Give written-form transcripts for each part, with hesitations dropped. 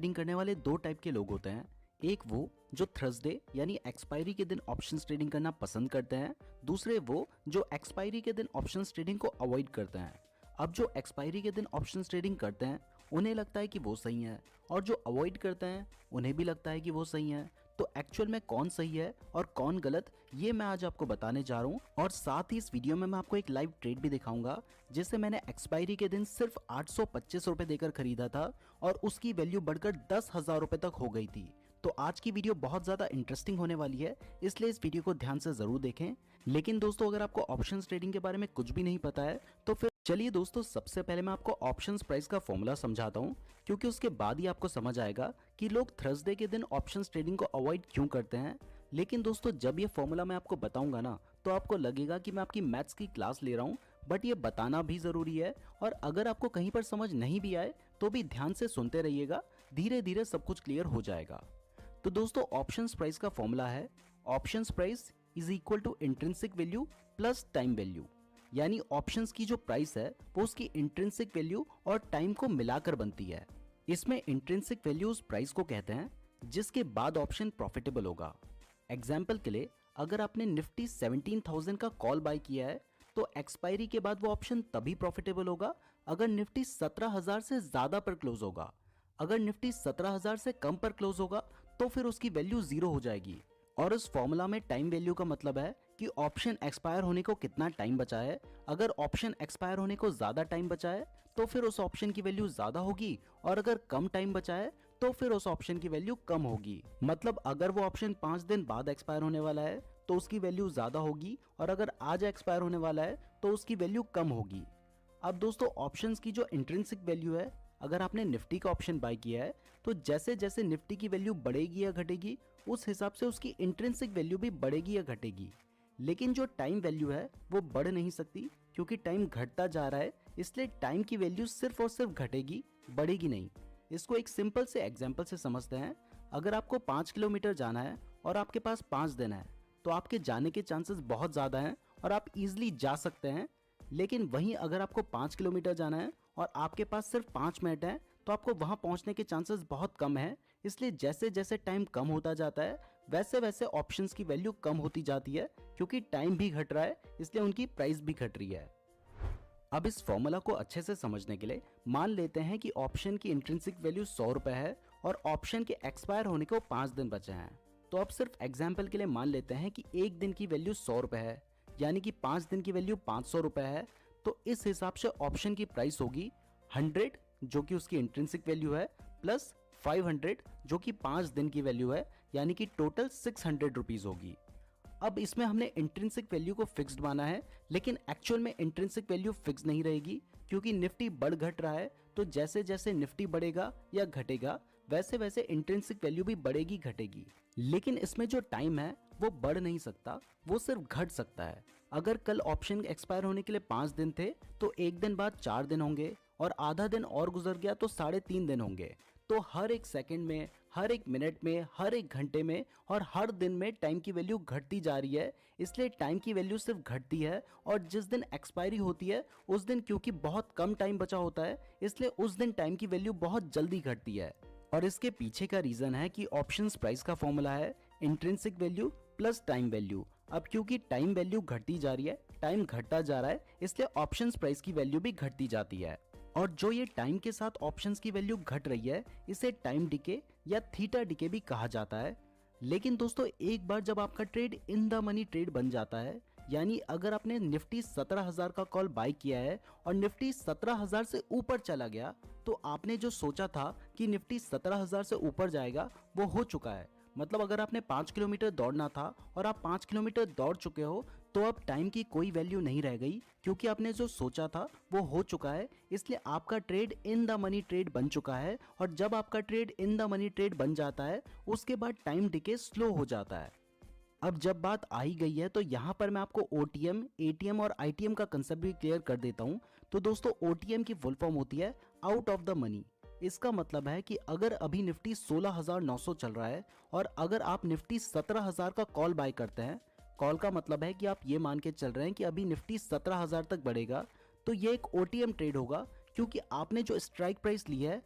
Trading करने वाले दो टाइप के लोग होते हैं। एक वो जो थर्सडे यानी एक्सपायरी के दिन ऑप्शंस ट्रेडिंग करना पसंद करते हैं, दूसरे वो जो एक्सपायरी के दिन ऑप्शंस ट्रेडिंग को अवॉइड करते हैं। अब जो एक्सपायरी के दिन ऑप्शंस ट्रेडिंग करते हैं उन्हें लगता है कि वो सही है, और जो अवॉइड करते हैं उन्हें भी लगता है कि वो सही है। तो एक्चुअल में कौन सही है और कौन गलत, ये मैं आज आपको बताने जा रहा हूँ। और साथ ही इस वीडियो में मैं आपको एक लाइव ट्रेड भी दिखाऊंगा जिसे मैंने एक्सपायरी के दिन सिर्फ 825 रुपए देकर खरीदा था और उसकी वैल्यू बढ़कर 10,000 रुपए तक हो गई थी। तो आज की वीडियो बहुत ज्यादा इंटरेस्टिंग होने वाली है, इसलिए इस वीडियो को ध्यान से जरूर देखें। लेकिन दोस्तों, अगर आपको ऑप्शंस ट्रेडिंग के बारे में कुछ भी नहीं पता है तो फिर चलिए दोस्तों, सबसे पहले मैं आपको ऑप्शंस प्राइस का फॉर्मूला समझाता हूं, क्योंकि उसके बाद ही आपको समझ आएगा कि लोग थर्सडे के दिन ऑप्शंस ट्रेडिंग को अवॉइड क्यों करते हैं। लेकिन दोस्तों, जब ये फॉर्मूला मैं आपको बताऊंगा ना, तो आपको लगेगा कि मैं आपकी मैथ्स की क्लास ले रहा हूं, बट ये बताना भी जरूरी है। और अगर आपको कहीं पर समझ नहीं भी आए तो भी ध्यान से सुनते रहिएगा, धीरे धीरे सब कुछ क्लियर हो जाएगा। तो दोस्तों, ऑप्शंस प्राइस का फॉर्मूला है options price is equal to intrinsic value plus time value. यानी ऑप्शंस की जो प्राइस है वो उसकी इंट्रिंसिक वैल्यू और टाइम को मिलाकर बनती है। इसमें इंट्रिंसिक वैल्यू उस प्राइस को कहते हैं जिसके बाद ऑप्शन प्रॉफिटेबल होगा। एग्जाम्पल के लिए, अगर आपने निफ्टी 17,000 का कॉल बाय किया है तो एक्सपायरी के बाद वो ऑप्शन तभी प्रॉफिटेबल होगा अगर निफ्टी 17,000 से ज्यादा पर क्लोज होगा। अगर निफ्टी 17,000 से कम पर क्लोज होगा तो फिर उसकी वैल्यू जीरो हो जाएगी। और इस फॉर्मूला में टाइम वैल्यू का मतलब है कि ऑप्शन एक्सपायर होने को कितना टाइम बचा है। अगर ऑप्शन एक्सपायर होने को ज्यादा टाइम बचा है तो फिर उस ऑप्शन की वैल्यू ज्यादा होगी, और अगर कम टाइम बचा है तो फिर उस ऑप्शन की वैल्यू कम होगी। मतलब अगर वो ऑप्शन 5 दिन बाद एक्सपायर होने वाला है तो उसकी वैल्यू ज्यादा होगी, और अगर आज एक्सपायर होने वाला है तो उसकी वैल्यू कम होगी। अब दोस्तों, ऑप्शंस की जो इंट्रिंसिक वैल्यू है, अगर आपने निफ्टी का ऑप्शन बाय किया है तो जैसे जैसे निफ्टी की वैल्यू बढ़ेगी या घटेगी उस हिसाब से उसकी इंट्रिंसिक वैल्यू भी बढ़ेगी या घटेगी। लेकिन जो टाइम वैल्यू है वो बढ़ नहीं सकती, क्योंकि टाइम घटता जा रहा है, इसलिए टाइम की वैल्यू सिर्फ और सिर्फ घटेगी, बढ़ेगी नहीं। इसको एक सिंपल से एग्जांपल से समझते हैं। अगर आपको 5 किलोमीटर जाना है और आपके पास 5 दिन है तो आपके जाने के चांसेस बहुत ज़्यादा हैं और आप इजीली जा सकते हैं। लेकिन वहीं अगर आपको 5 किलोमीटर जाना है और आपके पास सिर्फ 5 मिनट है तो आपको वहां पहुंचने के चांसेस बहुत कम है। इसलिए जैसे जैसे टाइम कम होता जाता है वैसे वैसे ऑप्शंस की वैल्यू कम होती जाती है, क्योंकि टाइम भी घट रहा है, इसलिए उनकी प्राइस भी घट रही है। अब इस फॉर्मूला को अच्छे से समझने के लिए मान लेते हैं कि ऑप्शन की इंट्रिंसिक वैल्यू 100 रुपए है और ऑप्शन के एक्सपायर होने को 5 दिन बचे हैं। तो अब सिर्फ एग्जाम्पल के लिए मान लेते हैं कि एक दिन की वैल्यू 100 रुपए है, यानी कि 5 दिन की वैल्यू 500 रुपए है। तो इस हिसाब से ऑप्शन की प्राइस होगी 100, जो कि उसकी इंट्रिंसिक वैल्यू है, प्लस 500 जो कि 5 दिन की वैल्यू है, यानी कि टोटल 600 रुपीज होगी। अब इसमें हमने इंट्रिंसिक वैल्यू को फिक्स्ड माना है, लेकिन एक्चुअल में इंट्रिंसिक वैल्यू फिक्स नहीं रहेगी, क्योंकि निफ्टी बढ़ घट रहा है। तो जैसे जैसे निफ्टी बढ़ेगा या घटेगा वैसे वैसे इंट्रिंसिक वैल्यू भी बढ़ेगी घटेगी। लेकिन इसमें जो टाइम है वो बढ़ नहीं सकता, वो सिर्फ घट सकता है। अगर कल ऑप्शन एक्सपायर होने के लिए 5 दिन थे तो एक दिन बाद 4 दिन होंगे, और आधा दिन और गुजर गया तो 3.5 दिन होंगे। तो हर एक सेकंड में, हर एक मिनट में, हर एक घंटे में और हर दिन में टाइम की वैल्यू घटती जा रही है। इसलिए टाइम की वैल्यू सिर्फ घटती है, और जिस दिन एक्सपायरी होती है उस दिन क्योंकि बहुत कम टाइम बचा होता है, इसलिए उस दिन टाइम की वैल्यू बहुत जल्दी घटती है। और इसके पीछे का रीजन है कि ऑप्शंस प्राइस का फॉर्मूला है intrinsic value plus time value. अब क्योंकि टाइम वैल्यू घटती जा रही है, टाइम घटता जा रहा है, इसलिए ऑप्शंस प्राइस की वैल्यू भी घटती जाती है। और जो ये टाइम के साथ ऑप्शंस की वैल्यू घट रही है इसे टाइम डिके या थीटा डिके भी कहा जाता है। लेकिन दोस्तों, एक बार जब आपका trade in the money trade बन जाता है, यानी अगर आपने निफ्टी 17,000 का कॉल बाय किया है और निफ्टी 17,000 से ऊपर चला गया, तो आपने जो सोचा था कि निफ्टी 17,000 से ऊपर जाएगा वो हो चुका है। मतलब अगर आपने 5 किलोमीटर दौड़ना था और आप 5 किलोमीटर दौड़ चुके हो तो अब टाइम की कोई वैल्यू नहीं रह गई, क्योंकि आपने जो सोचा था वो हो चुका है। इसलिए आपका trade in the money trade बन चुका है, और जब आपका trade in the money trade बन जाता है उसके बाद टाइम डिके स्लो हो जाता है। अब जब बात आ ही गई है तो यहाँ पर मैं आपको ओटीएम, एटीएम और आईटीएम का कंसेप्ट भी क्लियर कर देता हूँ। तो दोस्तों, ओटीएम की फुल फॉर्म होती है आउट ऑफ द मनी। इसका मतलब है कि अगर अभी निफ्टी 16,900 चल रहा है और अगर आप निफ्टी 17,000 का कॉल बाय करते हैं, कॉल का मतलब है कि आप ये मान के चल रहे हैं कि अभी निफ्टी 17,000 तक बढ़ेगा, तो ये एक ओटीएम ट्रेड होगा, क्योंकि आपने जो स्ट्राइक प्राइस ली है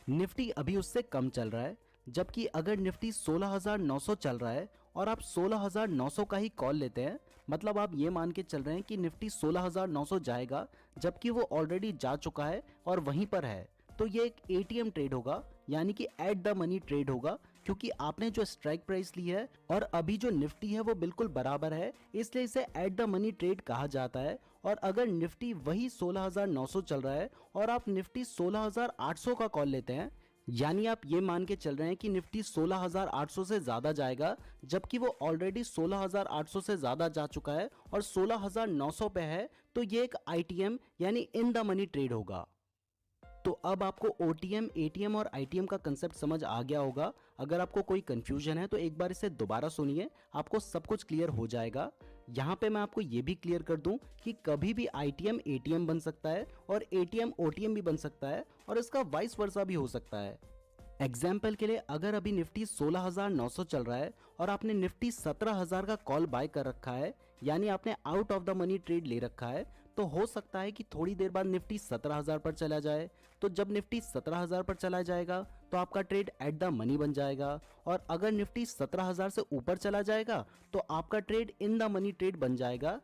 निफ्टी अभी उससे कम चल रहा है, जबकि अगर निफ्टी 16,900 चल रहा है और आप 16,900 का ही कॉल लेते हैं, मतलब आप ये मान के चल रहे हैं कि निफ्टी 16,900 जाएगा, जबकि वो ऑलरेडी जा चुका है और वहीं पर है, तो ये एक एटीएम ट्रेड होगा, यानी कि एट द मनी ट्रेड होगा, क्योंकि आपने जो स्ट्राइक प्राइस ली है और अभी जो निफ्टी है वो बिल्कुल बराबर है, इसलिए इसे एट द मनी ट्रेड कहा जाता है। और अगर निफ्टी वही 16,900 चल रहा है और आप निफ्टी 16,800 का कॉल लेते हैं, यानी आप ये मान के चल रहे हैं कि निफ्टी 16,800 से ज्यादा जाएगा, जबकि वो ऑलरेडी 16,800 से ज्यादा जा चुका है और 16,900 पे है, तो ये एक आईटीएम यानी इन द मनी ट्रेड होगा। तो अब आपको ओटीएम, एटीएम और आईटीएम का कंसेप्ट समझ आ गया होगा। अगर आपको कोई कंफ्यूजन है तो एक बार इसे दोबारा सुनिए, आपको सब कुछ क्लियर हो जाएगा। यहाँ पे मैं आपको ये भी क्लियर कर दूं कि कभी भी आईटीएम एटीएम बन सकता है और एटीएम ओटीएम भी बन सकता है और इसका वाइस वर्सा भी हो सकता है। एग्जाम्पल के लिए अगर अभी निफ्टी 16,900 चल रहा है और आपने निफ्टी 17,000 का कॉल बाय कर रखा है, यानी आपने out of the money trade ले रखा है, तो हो सकता है कि थोड़ी देर बाद निफ्टी 17,000 पर चला जाए। तो जब निफ्टी 17,000 पर चला जाएगा तो आपका ट्रेड एट द मनी बन जाएगा, और अगर निफ्टी 17,000 से ऊपर चला जाएगा तो आपका trade in the money trade बन जाएगा।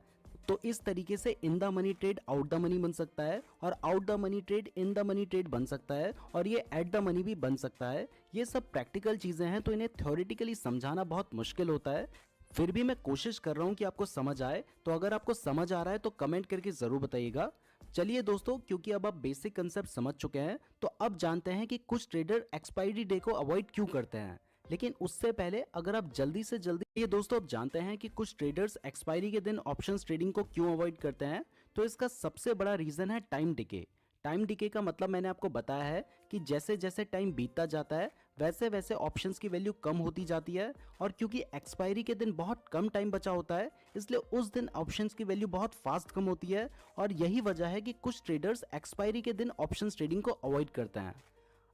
तो इस तरीके से in the money trade out the money बन सकता है और out the money trade in the money trade बन सकता है, और ये एट द मनी भी बन सकता है। ये सब प्रैक्टिकल चीजें हैं, तो इन्हें थ्योरेटिकली समझाना बहुत मुश्किल होता है, फिर भी मैं कोशिश कर रहा हूं कि आपको समझ आए। तो अगर आपको समझ आ रहा है तो कमेंट करके जरूर बताइएगा। चलिए दोस्तों, क्योंकि अब आप बेसिक कंसेप्ट समझ चुके हैं, तो अब जानते हैं कि कुछ ट्रेडर एक्सपायरी डे को अवॉइड क्यों करते हैं। लेकिन उससे पहले अगर आप जल्दी से जल्दी, ये दोस्तों अब जानते हैं कि कुछ ट्रेडर्स एक्सपायरी के दिन ऑप्शंस ट्रेडिंग को क्यों अवॉइड करते हैं। तो इसका सबसे बड़ा रीजन है टाइम डिके। टाइम डिके का मतलब मैंने आपको बताया है कि जैसे जैसे टाइम बीतता जाता है वैसे वैसे ऑप्शंस की वैल्यू कम होती जाती है, और क्योंकि एक्सपायरी के दिन बहुत कम टाइम बचा होता है, इसलिए उस दिन ऑप्शंस की वैल्यू बहुत फास्ट कम होती है, और यही वजह है कि कुछ ट्रेडर्स एक्सपायरी के दिन ऑप्शंस ट्रेडिंग को अवॉइड करते हैं।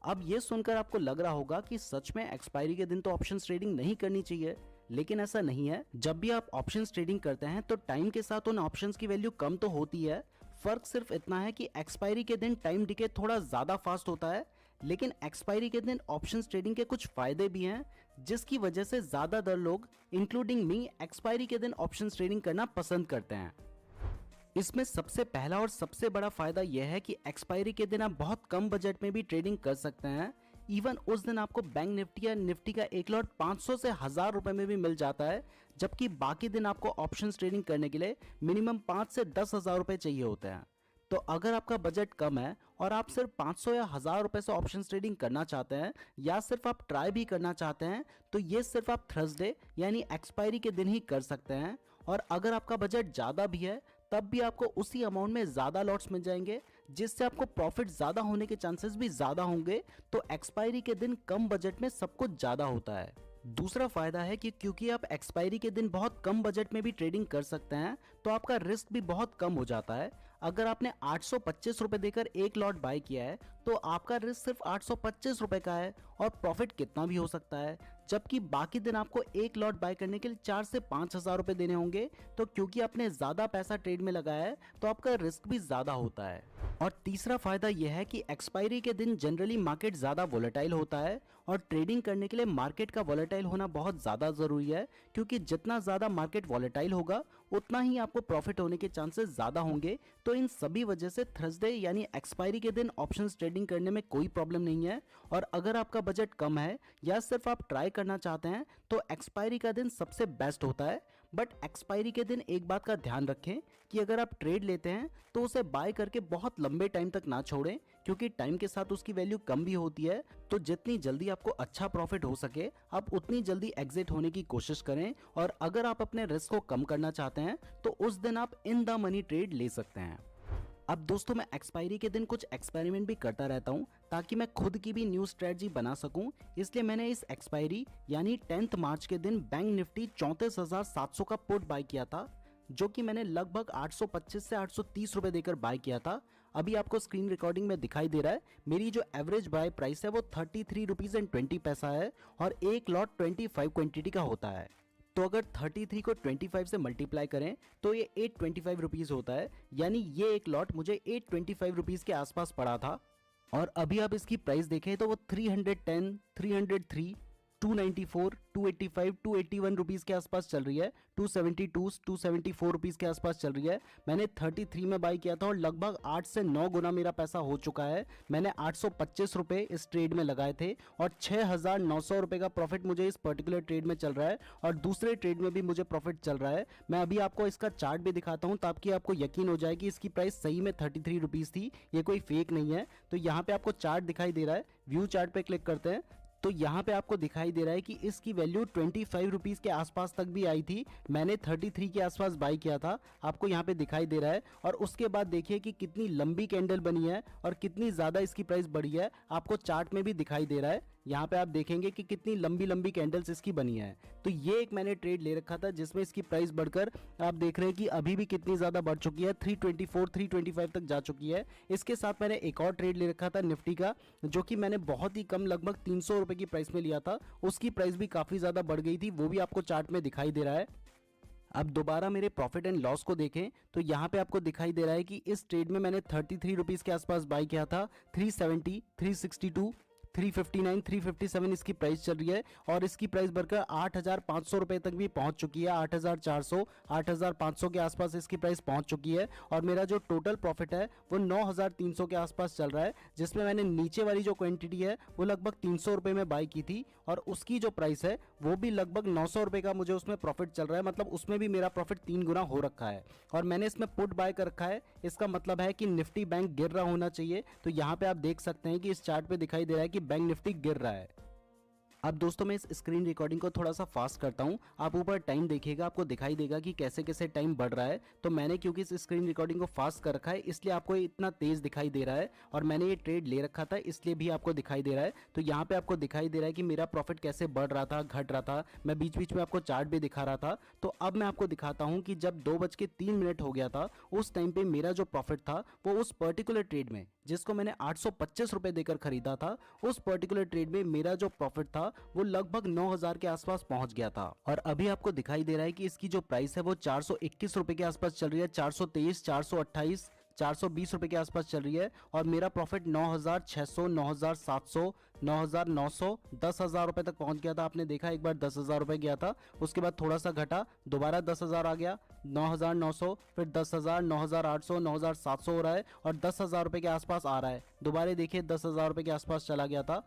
अब ये सुनकर आपको लग रहा होगा कि सच में एक्सपायरी के दिन तो ऑप्शंस ट्रेडिंग नहीं करनी चाहिए, लेकिन ऐसा नहीं है। जब भी आप ऑप्शंस ट्रेडिंग करते हैं तो टाइम के साथ उन ऑप्शंस की वैल्यू कम तो होती है, फर्क सिर्फ इतना है कि एक्सपायरी के दिन टाइम डिके थोड़ा ज्यादा फास्ट होता है, लेकिन एक्सपायरी के दिन ऑप्शंस ट्रेडिंग के कुछ फायदे भी हैं, जिसकी वजह से ज्यादातर लोग इंक्लूडिंग मी एक्सपायरी के दिन ऑप्शंस ट्रेडिंग करना पसंद करते हैं। इसमें सबसे पहला और सबसे बड़ा फायदा यह है कि एक्सपायरी के दिन आप बहुत कम बजट में भी ट्रेडिंग कर सकते हैं। इवन उस दिन आपको बैंक निफ्टी या निफ्टी का एक लॉट 500 से 1000 रुपए में भी मिल जाता है, जबकि बाकी दिन आपको ऑप्शंस ट्रेडिंग करने के लिए मिनिमम 5 से 10,000 रुपए चाहिए होते हैं। तो अगर आपका बजट कम है और आप सिर्फ 500 या 1000 रुपए से ऑप्शंस ट्रेडिंग करना चाहते हैं, या सिर्फ आप ट्राई भी करना चाहते हैं, तो ये सिर्फ आप थर्सडे यानी एक्सपायरी के दिन ही कर सकते हैं। और अगर आपका बजट ज़्यादा भी है तब भी आपको उसी अमाउंट में ज़्यादा लॉट्स मिल जाएंगे, जिससे आपको प्रॉफिट ज़्यादा होने के चांसेस भी ज़्यादा होंगे। तो एक्सपायरी के दिन कम बजट में सब कुछ ज़्यादा होता है। दूसरा फायदा है कि क्योंकि आप एक्सपायरी के दिन बहुत कम बजट में भी ट्रेडिंग कर सकते हैं, तो आपका रिस्क भी बहुत कम हो जाता है। अगर आपने 825 रुपए देकर एक लॉट बाय किया है तो आपका रिस्क सिर्फ 825 रुपए का है, और प्रॉफिट कितना भी हो सकता है, जबकि बाकी दिन आपको एक लॉट बाय करने के लिए 4 से 5,000 रुपए देने होंगे। तो क्योंकि आपने ज्यादा पैसा ट्रेड में लगाया है तो आपका रिस्क भी ज्यादा होता है। और तीसरा फायदा यह है कि एक्सपायरी के दिन जनरली मार्केट ज्यादा वोलेटाइल होता है, और ट्रेडिंग करने के लिए मार्केट का वोलेटाइल होना बहुत ज्यादा जरूरी है, क्योंकि जितना ज्यादा मार्केट वोलेटाइल होगा उतना ही आपको प्रॉफिट होने के चांसेस ज्यादा होंगे। तो इन सभी वजह से थर्सडे यानी एक्सपायरी के दिन ऑप्शंस ट्रेडिंग करने में कोई प्रॉब्लम नहीं है। और अगर आपका बजट कम है या सिर्फ आप ट्राई करना चाहते हैं तो एक्सपायरी का दिन सबसे बेस्ट होता है। बट एक्सपायरी के दिन एक बात का ध्यान रखें कि अगर आप ट्रेड लेते हैं तो उसे बाय करके बहुत लंबे टाइम तक ना छोड़ें, क्योंकि टाइम के साथ उसकी वैल्यू कम भी होती है। तो जितनी जल्दी आपको अच्छा प्रॉफिट हो सके आप उतनी जल्दी एग्जिट होने की कोशिश करें। और अगर आप अपने रिस्क को कम करना चाहते हैं तो उस दिन आप इन द मनी ट्रेड ले सकते हैं। अब दोस्तों, मैं एक्सपायरी के दिन कुछ एक्सपेरिमेंट भी करता रहता हूं ताकि मैं खुद की भी न्यू स्ट्रेटजी बना सकूं। इसलिए मैंने इस एक्सपायरी यानी 10 मार्च के दिन बैंक निफ्टी 34,700 का पुट बाय किया था, जो कि मैंने लगभग 825 से 830 रुपए देकर बाय किया था। अभी आपको स्क्रीन रिकॉर्डिंग में दिखाई दे रहा है, मेरी जो एवरेज बाय प्राइस है वो 33 रुपीज एंड 20 पैसा है, और एक लॉट 25 क्वांटिटी का होता है। तो अगर 33 को 25 से मल्टीप्लाई करें तो ये 825 रुपीज होता है, यानी ये एक लॉट मुझे 825 रुपीज के आसपास पड़ा था। और अभी आप इसकी प्राइस देखें तो वो 310, 303, 294, 285, 281 रुपीज़ के आसपास चल रही है। 272, 274 रुपीज़ के आसपास चल रही है। मैंने 33 में बाई किया था और लगभग 8 से 9 गुना मेरा पैसा हो चुका है। मैंने 825 रुपये इस ट्रेड में लगाए थे और 6,900 रुपये का प्रॉफिट मुझे इस पर्टिकुलर ट्रेड में चल रहा है और दूसरे ट्रेड में भी मुझे प्रॉफिट चल रहा है। मैं अभी आपको इसका चार्ट भी दिखाता हूँ ताकि आपको यकीन हो जाए कि इसकी प्राइस सही में 33 रुपीज़ थी, ये कोई फेक नहीं है। तो यहाँ पे आपको चार्ट दिखाई दे रहा है, व्यू चार्ट पे क्लिक करते हैं तो यहाँ पे आपको दिखाई दे रहा है कि इसकी वैल्यू 25 रुपीज़ के आसपास तक भी आई थी। मैंने 33 के आसपास बाई किया था, आपको यहाँ पे दिखाई दे रहा है। और उसके बाद देखिए कि कितनी लंबी कैंडल बनी है और कितनी ज़्यादा इसकी प्राइस बढ़ी है, आपको चार्ट में भी दिखाई दे रहा है। यहाँ पे आप देखेंगे कि कितनी लंबी लंबी कैंडल्स इसकी बनी है। तो ये एक मैंने ट्रेड ले रखा था जिसमें इसकी प्राइस बढ़कर आप देख रहे हैं कि अभी भी कितनी ज़्यादा बढ़ चुकी है, 324, 325 तक जा चुकी है। इसके साथ मैंने एक और ट्रेड ले रखा था निफ्टी का, जो कि मैंने बहुत ही कम लगभग 300 रुपये की प्राइस में लिया था। उसकी प्राइस भी काफ़ी ज़्यादा बढ़ गई थी, वो भी आपको चार्ट में दिखाई दे रहा है। अब दोबारा मेरे प्रॉफिट एंड लॉस को देखें तो यहाँ पे आपको दिखाई दे रहा है कि इस ट्रेड में मैंने 33 रुपीज़ के आसपास बाई किया था। 370, 362, 359, 357 इसकी प्राइस चल रही है और इसकी प्राइस बढ़कर 8,500 रुपये तक भी पहुंच चुकी है। 8,400, 8,500 के आसपास इसकी प्राइस पहुंच चुकी है और मेरा जो टोटल प्रॉफिट है वो 9,300 के आसपास चल रहा है, जिसमें मैंने नीचे वाली जो क्वांटिटी है वो लगभग 300 रुपये में बाई की थी और उसकी जो प्राइस है वो भी लगभग 900 रुपये का मुझे उसमें प्रॉफिट चल रहा है। मतलब उसमें भी मेरा प्रॉफिट 3 गुना हो रखा है और मैंने इसमें पुट बाय कर रखा है। इसका मतलब है कि निफ्टी बैंक गिर रहा होना चाहिए। तो यहाँ पे आप देख सकते हैं कि इस चार्ट पे दिखाई दे रहा है कि बैंक निफ्टी गिर रहा है। अब दोस्तों मैं इस स्क्रीन रिकॉर्डिंग को थोड़ा सा फास्ट करता हूँ, आप ऊपर टाइम देखिएगा, आपको दिखाई देगा कि कैसे कैसे टाइम बढ़ रहा है। तो मैंने क्योंकि इस स्क्रीन रिकॉर्डिंग को फास्ट कर रखा है इसलिए आपको इतना तेज़ दिखाई दे रहा है और मैंने ये ट्रेड ले रखा था इसलिए भी आपको दिखाई दे रहा है। तो यहाँ पे आपको दिखाई दे रहा है कि मेरा प्रॉफिट कैसे बढ़ रहा था, घट रहा था। मैं बीच बीच में आपको चार्ट भी दिखा रहा था। तो अब मैं आपको दिखाता हूँ कि जब 2:03 हो गया था उस टाइम पे मेरा जो प्रॉफिट था वो उस पर्टिकुलर ट्रेड में, जिसको मैंने 825 रुपये देकर खरीदा था, उस पर्टिकुलर ट्रेड में मेरा जो प्रॉफिट था वो लगभग 9,000 के आसपास पहुंच गया था। और अभी आपको दिखाई दे रहा है कि इसकी जो प्राइस है वो 421 रुपये के आसपास चल रही है। 423, 428, 420 रुपये के आसपास चल रही है और मेरा प्रॉफिट 9,600, 9,700, 9,900, 10,000 रुपये तक पहुंच गया था। आपने देखा एक बार 10,000 रुपये गया था, उसके बाद थोड़ा सा घटा, दोबारा 10,000 आ गया, 9,900, फिर 10,000, 9,800, 9,700 हो रहा है और 10,000 रुपये के आसपास आ रहा है। दोबारा देखिए 10,000 रुपये के आसपास चला गया था।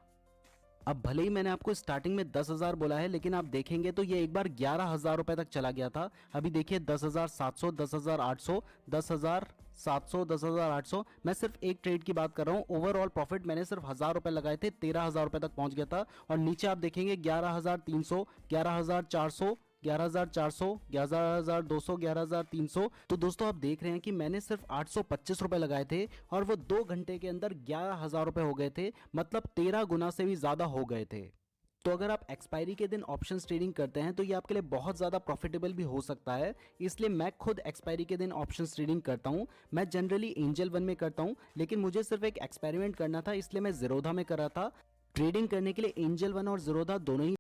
अब भले ही मैंने आपको स्टार्टिंग में 10,000 बोला है लेकिन आप देखेंगे तो ये एक बार 11,000 रुपये तक चला गया था। अभी देखिए 10,700, 10,800, 10,700, 10,800। मैं सिर्फ एक ट्रेड की बात कर रहा हूँ। ओवरऑल प्रॉफिट मैंने सिर्फ 1,000 रुपये लगाए थे, 13,000 रुपये तक पहुँच गया था। और नीचे आप देखेंगे 11,300, 11,400, 11,400, 11,200, 11,300। तो दोस्तों आप देख रहे हैं कि मैंने सिर्फ 825 रुपये लगाए थे और वो 2 घंटे के अंदर 11,000 रुपये हो गए थे। मतलब 13 गुना से भी ज़्यादा हो गए थे। तो अगर आप एक्सपायरी के दिन ऑप्शंस ट्रेडिंग करते हैं तो ये आपके लिए बहुत ज़्यादा प्रॉफिटेबल भी हो सकता है। इसलिए मैं खुद एक्सपायरी के दिन ऑप्शंस ट्रेडिंग करता हूँ। मैं जनरली एंजल वन में करता हूँ लेकिन मुझे सिर्फ एक एक्सपेरिमेंट करना था इसलिए मैं ज़ीरोधा में कर रहा था। ट्रेडिंग करने के लिए एंजल वन और ज़ीरोधा दोनों ही